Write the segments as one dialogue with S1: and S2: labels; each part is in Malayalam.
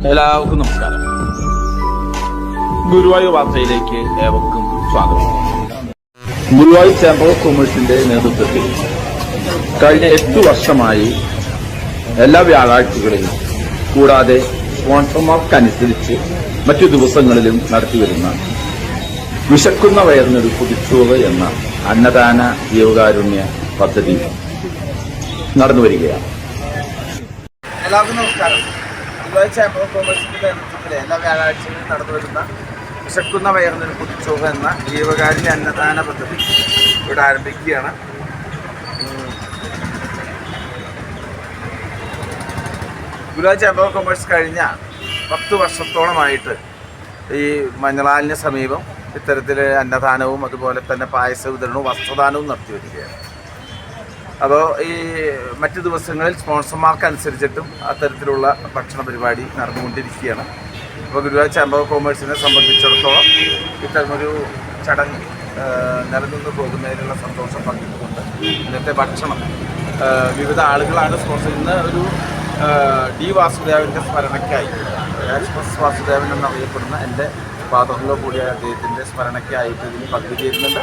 S1: എല്ലാവർക്കും നമസ്കാരം. ഗുരുവായൂർ വാർത്തയിലേക്ക് ഏവർക്കും സ്വാഗതം. ഗുരുവായൂർ ചേംബർ ഓഫ് കൊമേഴ്സിന്റെ നേതൃത്വത്തിൽ കഴിഞ്ഞ 8 വർഷമായി എല്ലാ വ്യാഴാഴ്ചകളിലും കൂടാതെ സ്പോൺസർമാർക്കനുസരിച്ച് മറ്റു ദിവസങ്ങളിലും നടത്തിവരുന്ന വിശക്കുന്ന വയറിനൊരു കുതിച്ചോറ് എന്ന അന്നദാന ജീവകാരുണ്യ പദ്ധതി നടന്നുവരികയാണ്.
S2: എല്ലാവർക്കും നമസ്കാരം. ഗുരുവായൂർ ചേംബർ ഓഫ് കൊമേഴ്സിന്റെ നേതൃത്വത്തിൽ എല്ലാ വ്യാഴാഴ്ചകളിലും നടന്നുവരുന്ന വിശക്കുന്ന വയറിനൊരു കുതിച്ചോറ് എന്ന ജീവകാരുണ്യ അന്നദാന പദ്ധതി ഇവിടെ ആരംഭിക്കുകയാണ്. ഗുരുവായൂർ ചേംബർ ഓഫ് കൊമേഴ്സ് കഴിഞ്ഞ 10 വർഷത്തോളമായിട്ട് ഈ മഞ്ഞളാലിന് സമീപം ഇത്തരത്തിൽ അന്നദാനവും അതുപോലെ തന്നെ പായസ വിതരണവും വസ്ത്രദാനവും നടത്തി വരികയാണ്. അപ്പോൾ ഈ മറ്റു ദിവസങ്ങളിൽ സ്പോൺസർമാർക്കനുസരിച്ചിട്ടും അത്തരത്തിലുള്ള ഭക്ഷണ പരിപാടി നടന്നുകൊണ്ടിരിക്കുകയാണ്. അപ്പോൾ ഗുരുവായൂർ ചേംബർ ഓഫ് കൊമേഴ്സിനെ സംബന്ധിച്ചിടത്തോളം ഇത്തരമൊരു ചടങ്ങ് നിലനിന്ന് പോകുന്നതിനുള്ള സന്തോഷം പങ്കിട്ടുകൊണ്ട് ഇന്നത്തെ ഭക്ഷണം വിവിധ ആളുകളാണ് സ്പോൺസർ. ഇന്ന് ഒരു ഡി വാസുദേവൻ്റെ സ്മരണയ്ക്കായി, എക്സ്പ്രസ് വാസുദേവൻ എന്നറിയപ്പെടുന്ന എൻ്റെ ഫാദറിലോ കൂടിയ അദ്ദേഹത്തിൻ്റെ സ്മരണയ്ക്കായിട്ട് ഇതിന് പങ്കുചേരുന്നുണ്ട്.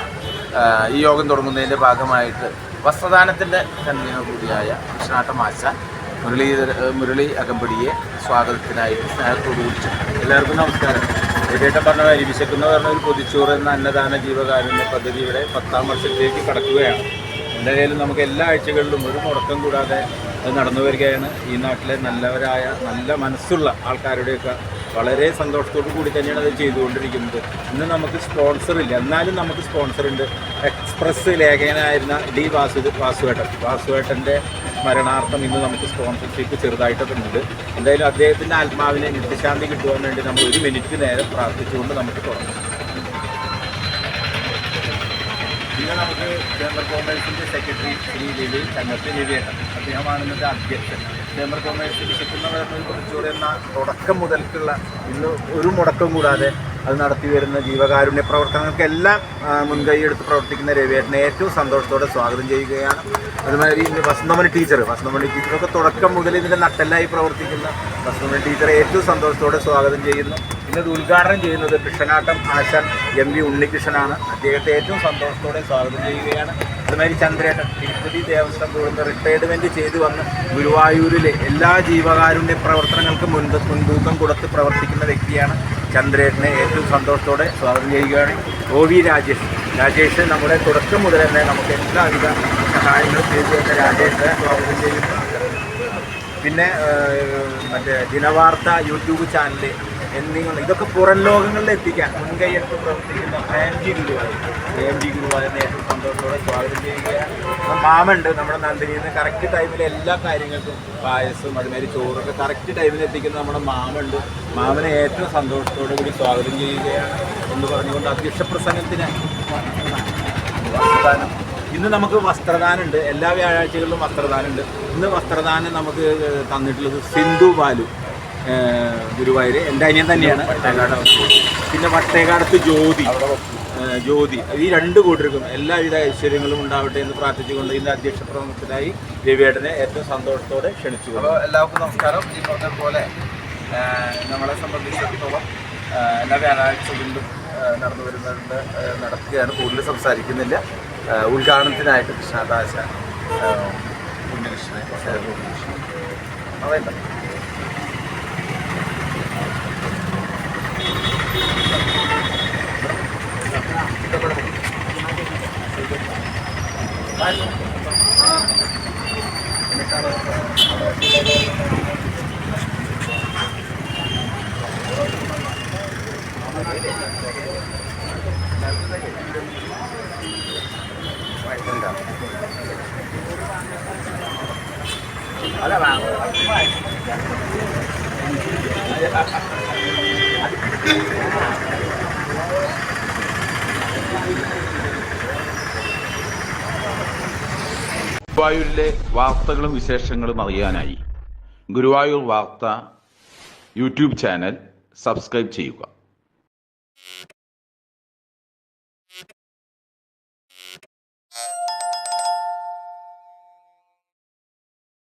S2: ഈ യോഗം തുടങ്ങുന്നതിൻ്റെ ഭാഗമായിട്ട് വസ്ത്രദാനത്തിൻ്റെ കൺവീനർ കൂടിയായ കൃഷ്ണാട്ടം ആശാൻ മുരളി അകമ്പടിയെ സ്വാഗതത്തിനായിട്ട് സ്നേഹത്തോട് വിളിച്ചു. എല്ലാവർക്കും നമസ്കാരം. ഏട്ടൻ പറഞ്ഞ മാതിരി വിശക്കുന്ന പറഞ്ഞ ഒരു പൊതിച്ചോറ് എന്ന അന്നദാന ജീവകാരുണ്യ പദ്ധതിയുടെ 10ാം വർഷത്തിലേക്ക് കടക്കുകയാണ്. എന്തായാലും നമുക്ക് എല്ലാ ആഴ്ചകളിലും ഒരു മുടക്കം കൂടാതെ അത് നടന്നു വരികയാണ്. ഈ നാട്ടിലെ നല്ലവരായ നല്ല മനസ്സുള്ള ആൾക്കാരുടെയൊക്കെ വളരെ സന്തോഷത്തോടു കൂടി തന്നെയാണ് അത് ചെയ്തുകൊണ്ടിരിക്കുന്നത്. ഇന്ന് നമുക്ക് സ്പോൺസറില്ല, എന്നാലും നമുക്ക് സ്പോൺസറുണ്ട്. എക്സ്പ്രസ് ലേഖകനായിരുന്ന ഡി വാസുവേട്ടൻ്റെ സ്മരണാർത്ഥം ഇന്ന് നമുക്ക് സ്പോൺസർഷിപ്പ് ചെറുതായിട്ടൊക്കെ ഉണ്ട്. എന്തായാലും അദ്ദേഹത്തിൻ്റെ ആത്മാവിനെ നിത്യശാന്തി കിട്ടുവാൻ വേണ്ടി നമ്മൾ 1 മിനിറ്റ് നേരം പ്രാർത്ഥിച്ചുകൊണ്ട് നമുക്ക് തുടങ്ങാം. പിന്നെ നമുക്ക് ചേംബർ കൊമേഴ്സിൻ്റെ സെക്രട്ടറി ശ്രീ ലിലി ചങ്ങത്തി ലിലിയേട്ടൻ, അദ്ദേഹമാണ് ഇന്നത്തെ അധ്യക്ഷൻ. ചേംബർ കൊമേഴ്സിൽ വിശക്കുന്നവരുടെ കുറിച്ചുകൂടെ എന്ന തുടക്കം മുതൽക്കുള്ള ഇന്ന് ഒരു മുടക്കം കൂടാതെ അത് നടത്തി വരുന്ന ജീവകാരുണ്യ പ്രവർത്തനങ്ങൾക്കെല്ലാം മുൻകൈയെടുത്ത് പ്രവർത്തിക്കുന്ന രവിയേട്ടനെ ഏറ്റവും സന്തോഷത്തോടെ സ്വാഗതം ചെയ്യുകയാണ്. അതുമാതിരി ഇന്ന് വസന്തമണി ടീച്ചറൊക്കെ തുടക്കം മുതൽ ഇതിൻ്റെ നട്ടെല്ലായി പ്രവർത്തിക്കുന്ന വസന്തമണി ടീച്ചറെ ഏറ്റവും സന്തോഷത്തോടെ സ്വാഗതം ചെയ്യുന്നു. ഇന്നത് ഉദ്ഘാടനം ചെയ്യുന്നത് കൃഷ്ണനാട്ടം ആശാൻ MP ഉണ്ണികൃഷ്ണനാണ്. അദ്ദേഹത്തെ ഏറ്റവും സന്തോഷത്തോടെ സ്വാഗതം ചെയ്യുകയാണ്. അതുമാതിരി ചന്ദ്രേട്ടൻ തിരുപ്പതി ദേവസ്വം ബോർഡിൽ റിട്ടയർമെൻറ്റ് ചെയ്ത് വന്ന് ഗുരുവായൂരിലെ എല്ലാ ജീവകാരുണ്യ പ്രവർത്തനങ്ങൾക്കും മുൻതൂക്കം കൊടുത്ത് പ്രവർത്തിക്കുന്ന വ്യക്തിയാണ്. ചന്ദ്രേട്ടനെ ഏറ്റവും സന്തോഷത്തോടെ സ്വാഗതം ചെയ്യുകയാണ്. OV രാജേഷ് നമ്മുടെ തുടക്കം മുതൽ തന്നെ നമുക്ക് എല്ലാവിധ സഹായങ്ങളും ചെയ്തു തന്ന രാജേഷിനെ സ്വാഗതം ചെയ്യുന്നു. പിന്നെ മറ്റേ ദിനവാർത്ത യൂട്യൂബ് ചാനൽ എന്നിങ്ങനെ ഇതൊക്കെ പുറം ലോകങ്ങളിൽ എത്തിക്കാൻ മുൻകൈയെടുത്ത് പ്രവർത്തിക്കുന്ന AMG ഗുരുവായൂരിനെ ഏറ്റവും സന്തോഷത്തോടെ സ്വാഗതം ചെയ്യുകയാണ്. മാമുണ്ട് നമ്മുടെ നന്ദിനിയിൽ നിന്ന് കറക്റ്റ് ടൈമിൽ എല്ലാ കാര്യങ്ങൾക്കും പായസവും അതുമാതിരി ചോറൊക്കെ കറക്റ്റ് ടൈമിൽ എത്തിക്കുന്ന നമ്മുടെ മാമുണ്ട്. മാമനെ ഏറ്റവും സന്തോഷത്തോടു കൂടി സ്വാഗതം ചെയ്യുകയാണ് എന്ന് പറഞ്ഞുകൊണ്ട് അധ്യക്ഷ പ്രസംഗത്തിന് വസ്ത്രദാനം. ഇന്ന് നമുക്ക് വസ്ത്രദാനമുണ്ട്. എല്ലാ വ്യാഴാഴ്ചകളിലും വസ്ത്രദാനമുണ്ട്. ഇന്ന് വസ്ത്രദാനം നമുക്ക് തന്നിട്ടുള്ളത് സിന്ധു ബാലു ഗുരുവായൂർ, എൻ്റെ അനിയൻ തന്നെയാണ്. പിന്നെ വട്ടേക്കാടത്ത് ജ്യോതി ഈ 2 കൂട്ടർക്കും എല്ലാവിധ ഐശ്വര്യങ്ങളും ഉണ്ടാവട്ടെ എന്ന് പ്രാർത്ഥിച്ചുകൊണ്ട് ഇന്ന് അധ്യക്ഷ പ്രമുഖത്തിനായി രവിയേട്ടനെ ഏറ്റവും സന്തോഷത്തോടെ ക്ഷണിച്ചു. അപ്പോൾ എല്ലാവർക്കും നമസ്കാരം. ഈ പറഞ്ഞതുപോലെ നമ്മളെ സംബന്ധിച്ചിടത്തോളം എല്ലാ വ്യാഴാഴ്ചകളിലും നടക്കുകയാണ്. കൂടുതൽ സംസാരിക്കുന്നില്ല. ഉദ്ഘാടനത്തിനായിട്ട് കൃഷ്ണദാശ ഉണ്ണികൃഷ്ണനെ അവയല്ല
S1: ഗുരുവായൂരിലെ വാർത്തകളും വിശേഷങ്ങളും അറിയാനായി ഗുരുവായൂർ വാർത്ത യൂട്യൂബ് ചാനൽ സബ്സ്ക്രൈബ് ചെയ്യുക.